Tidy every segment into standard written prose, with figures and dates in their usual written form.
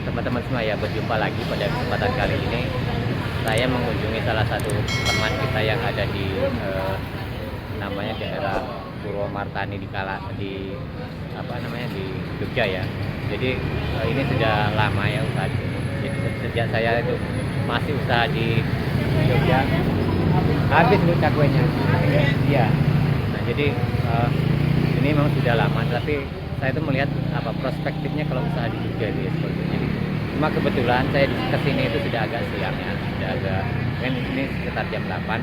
teman-teman semua ya, berjumpa lagi pada kesempatan kali ini. Saya mengunjungi salah satu teman kita yang ada di namanya daerah Purwomartani di apa namanya di Jogja ya. Jadi ini sudah lama ya usaha di sini. Jadi sejak saya itu masih usaha di Jogja, habis lu cakwenya. Iya. Nah jadi ini memang sudah lama, tapi saya itu melihat apa perspektifnya kalau usaha di Jogja itu ya seperti itu. Jadi cuma kebetulan saya di kesini itu sudah agak siang ya, sudah agak kan ini sekitar jam 8,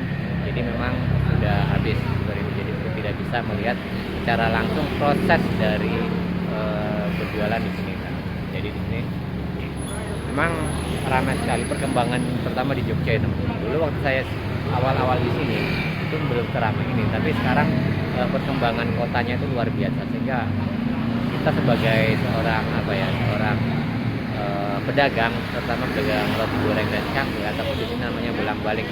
jadi memang sudah habis seperti itu. Jadi tidak bisa melihat secara langsung proses dari berjualan di sini kan. Jadi di sini memang ramai sekali perkembangan, pertama di Jogja itu. Dulu waktu saya awal-awal di sini itu belum seramai ini, tapi sekarang perkembangan kotanya itu luar biasa, sehingga kita sebagai seorang pedagang, terutama pedagang roti goreng dan cafe ataupun di sini namanya bolak-balik,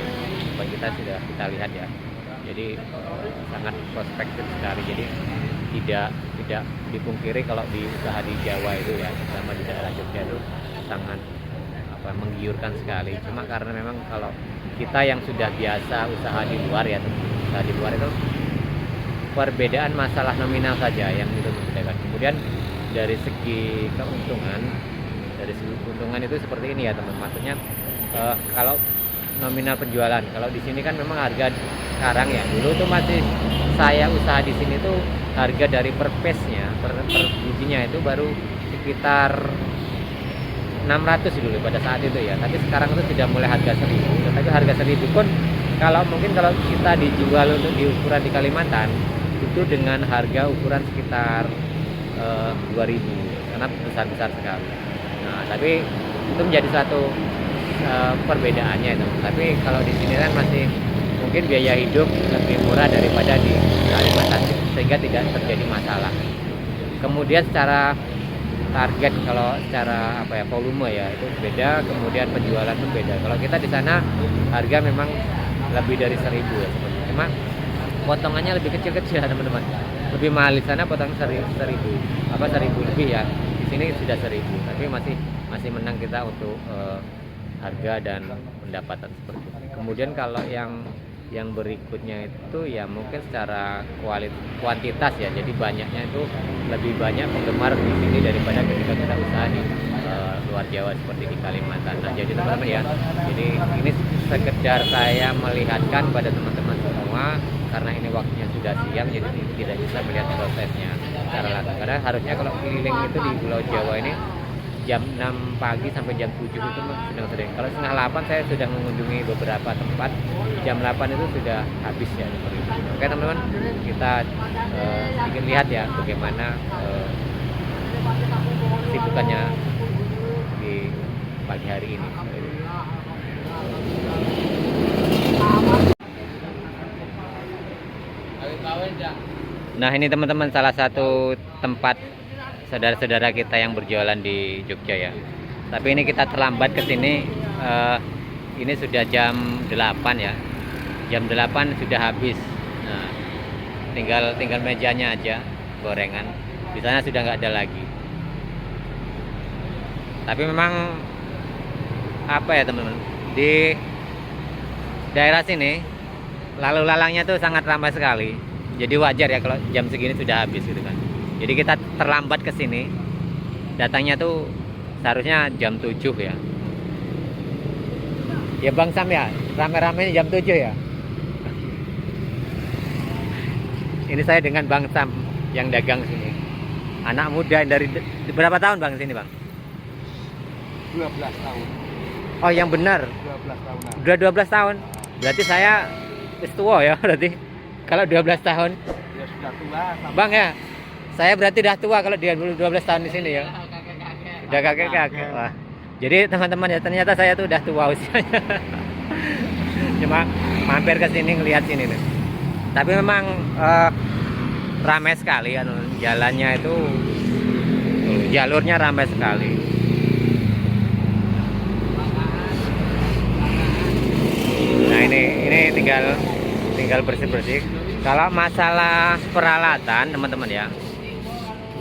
kita sudah kita lihat ya. Jadi sangat prospektif sekali. Jadi tidak dipungkiri kalau di usaha di Jawa itu ya, terutama di daerah Jogja itu sangat menggiurkan sekali. Cuma karena memang kalau kita yang sudah biasa usaha di luar ya, usaha di luar itu perbedaan masalah nominal saja yang itu membedakan. Kemudian dari segi keuntungan, itu seperti ini ya teman. Maksudnya kalau nominal penjualan, kalau di sini kan memang harga sekarang ya, dulu tuh masih saya usaha di sini tuh harga dari per piece-nya, per bijinya itu baru sekitar 600 dulu pada saat itu ya. Tapi sekarang itu sudah mulai harga 1000. Tapi harga 1000 pun kalau kita dijual untuk di ukuran di Kalimantan itu dengan harga ukuran sekitar 2000, karena besar-besar sekali. Nah, tapi itu menjadi satu perbedaannya itu. Tapi kalau di sini kan masih mungkin biaya hidup lebih murah daripada di Kalimantan, sehingga tidak terjadi masalah. Kemudian secara target, kalau secara volume ya itu beda, kemudian penjualan itu beda. Kalau kita di sana harga memang lebih dari 1000 ya sebenarnya. Cuma potongannya lebih kecil-kecil teman-teman. Lebih mahal di sana potong 1000 lebih ya. Di sini sudah 1000, tapi masih menang kita untuk harga dan pendapatan seperti itu. Kemudian kalau yang berikutnya itu ya mungkin secara kuantitas ya. Jadi banyaknya itu lebih banyak penggemar di sini daripada ketika kita usaha di luar Jawa seperti di Kalimantan. Nah, jadi teman-teman ya, jadi ini sekedar saya melihatkan pada teman-teman semua, karena ini waktunya sudah siang, jadi tidak bisa melihat prosesnya secara langsung. Karena harusnya kalau keliling itu di Pulau Jawa ini jam 6 pagi sampai jam 7 itu sedang sering. Kalau setengah 8 saya sudah mengunjungi beberapa tempat. Jam 8 itu sudah habis ya seperti itu. Oke teman-teman, kita sedikit lihat ya bagaimana sibukannya di pagi hari ini. Nah, ini teman-teman salah satu tempat saudara-saudara kita yang berjualan di Jogja ya. Tapi ini kita terlambat ke sini. Ini sudah jam 8 ya. Jam 8 sudah habis. Nah, tinggal mejanya aja gorengan. Di sana sudah nggak ada lagi. Tapi memang apa ya teman-teman, di daerah sini lalu lalangnya tuh sangat ramai sekali. Jadi wajar ya kalau jam segini sudah habis gitu kan. Jadi kita terlambat ke sini. Datangnya tuh seharusnya jam 7 ya. Ya Bang Sam ya, rame-rame jam 7 ya. Ini saya dengan Bang Sam yang dagang sini. Anak muda dari berapa tahun Bang sini Bang? 12 tahun. Oh yang benar. 12 tahun. Udah 12 tahun. Berarti saya tua ya berarti. Kalau 12 tahun. Ya sudah tua. Bang ya. Saya berarti udah tua kalau dia 12 tahun di sini ya. Udah kakek-kakek. Wah. Jadi teman-teman ya, ternyata saya tuh udah tua usianya. Cuma mampir ke sini ngelihat sini nih. Tapi memang ramai sekali kan, jalannya itu jalurnya ramai sekali. Nah, ini tinggal bersih-bersih. Kalau masalah peralatan teman-teman ya,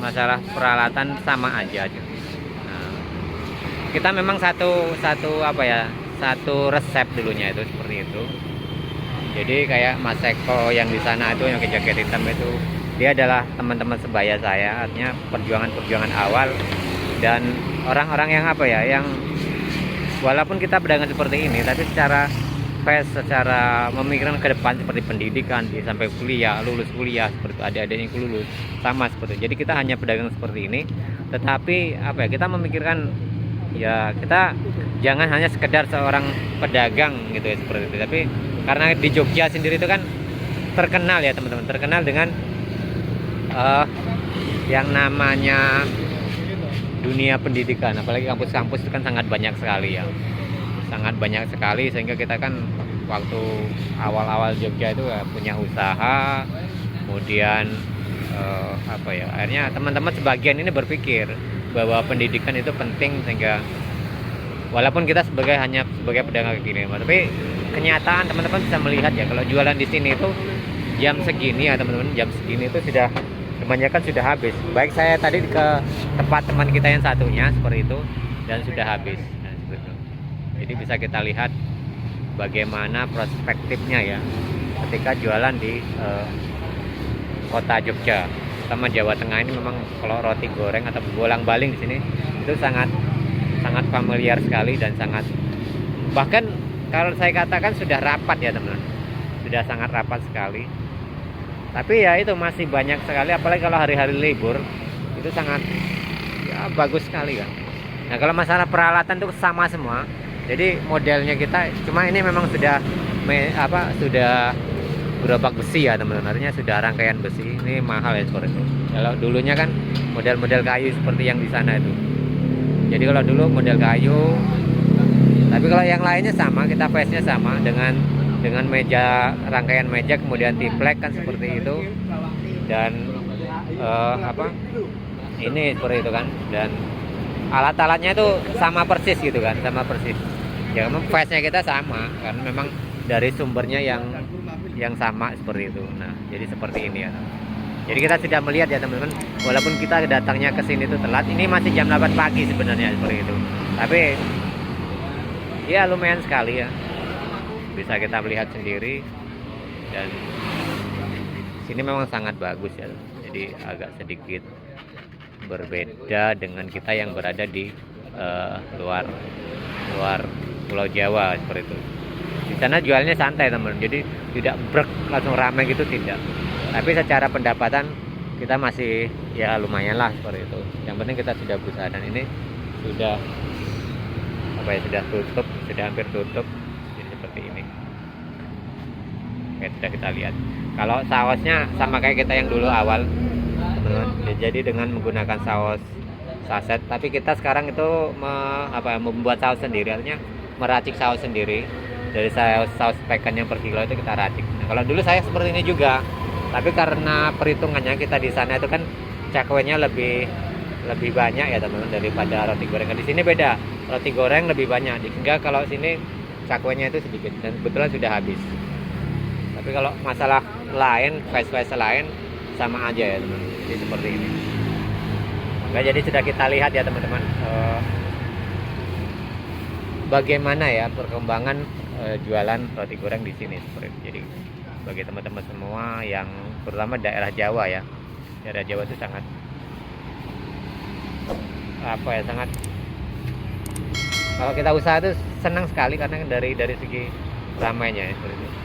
masalah peralatan sama aja. Nah, kita memang satu apa ya, satu resep dulunya itu seperti itu. Jadi kayak Mas Eko yang di sana itu yang pakai jaket hitam itu, dia adalah teman-teman sebaya saya, artinya perjuangan awal. Dan orang-orang yang apa ya, yang walaupun kita pedagang seperti ini, tapi secara secara memikirkan ke depan seperti pendidikan, sampai kuliah, lulus kuliah seperti itu, adik-adiknya lulus sama seperti itu. Jadi kita hanya pedagang seperti ini, tetapi apa ya, kita memikirkan ya, kita jangan hanya sekedar seorang pedagang gitu ya, seperti itu. Tapi karena di Jogja sendiri itu kan terkenal ya teman-teman, terkenal dengan yang namanya dunia pendidikan, apalagi kampus-kampus itu kan sangat banyak sekali ya, sangat banyak sekali, sehingga kita kan waktu awal-awal Jogja itu ya punya usaha, kemudian apa ya, akhirnya teman-teman sebagian ini berpikir bahwa pendidikan itu penting, sehingga walaupun kita hanya sebagai pedagang kaki lima, tapi kenyataan teman-teman bisa melihat ya, kalau jualan di sini itu jam segini ya teman-teman, jam segini itu sudah kebanyakan sudah habis. Baik saya tadi ke tempat teman kita yang satunya seperti itu, dan sudah habis. Nah, seperti itu. Jadi bisa kita lihat bagaimana perspektifnya ya ketika jualan di kota Jogja, sama Jawa Tengah ini. Memang kalau roti goreng atau bolang-baling di sini itu sangat familiar sekali, dan sangat, bahkan kalau saya katakan sudah rapat ya teman-teman, sudah sangat rapat sekali. Tapi ya itu masih banyak sekali, apalagi kalau hari-hari libur itu sangat ya bagus sekali kan. Nah kalau masalah peralatan itu sama semua, jadi modelnya kita cuma ini memang sudah sudah gerobak besi ya teman-teman, artinya sudah rangkaian besi. Ini mahal ya seperti itu. Kalau dulunya kan model-model kayu seperti yang di sana itu. Jadi kalau dulu model kayu, tapi kalau yang lainnya sama, kita face-nya sama dengan meja, rangkaian meja, kemudian triplek kan seperti itu, dan ini seperti itu kan, dan alat-alatnya itu sama persis gitu kan, sama persis ya, memang face-nya kita sama karena memang dari sumbernya yang sama seperti itu. Nah jadi seperti ini ya, jadi kita sudah melihat ya teman-teman, walaupun kita datangnya ke sini itu telat, ini masih jam 8 pagi sebenarnya seperti itu, tapi ya lumayan sekali ya, bisa kita melihat sendiri. Dan sini memang sangat bagus ya, jadi agak sedikit berbeda dengan kita yang berada di luar Pulau Jawa seperti itu. Di sana jualnya santai teman, jadi tidak brek langsung ramai gitu, tidak. Tapi secara pendapatan kita masih ya lumayan lah seperti itu. Yang penting kita sudah berusaha, dan ini sudah sudah tutup, sudah hampir tutup. Jadi seperti ini. Oke, sudah kita lihat. Kalau sausnya sama kayak kita yang dulu awal, teman-teman. Jadi dengan menggunakan saus saset, tapi kita sekarang itu membuat saus sendiri, artinya meracik saus sendiri. Dari saus pakan yang per kilo itu kita racik. Nah, kalau dulu saya seperti ini juga, tapi karena perhitungannya kita di sana itu kan cakwenya lebih banyak ya teman-teman daripada roti goreng. Di sini beda, roti goreng lebih banyak, sehingga kalau sini cakwenya itu sedikit, dan kebetulan sudah habis. Tapi kalau masalah lain, face lain sama aja ya teman-teman. Jadi seperti ini. Nah, jadi sudah kita lihat ya teman-teman, bagaimana ya perkembangan jualan roti goreng di sini seperti itu. Jadi bagi teman-teman semua yang terutama daerah Jawa ya, daerah Jawa itu sangat sangat, kalau kita usaha itu senang sekali karena dari segi ramainya ya, seperti itu.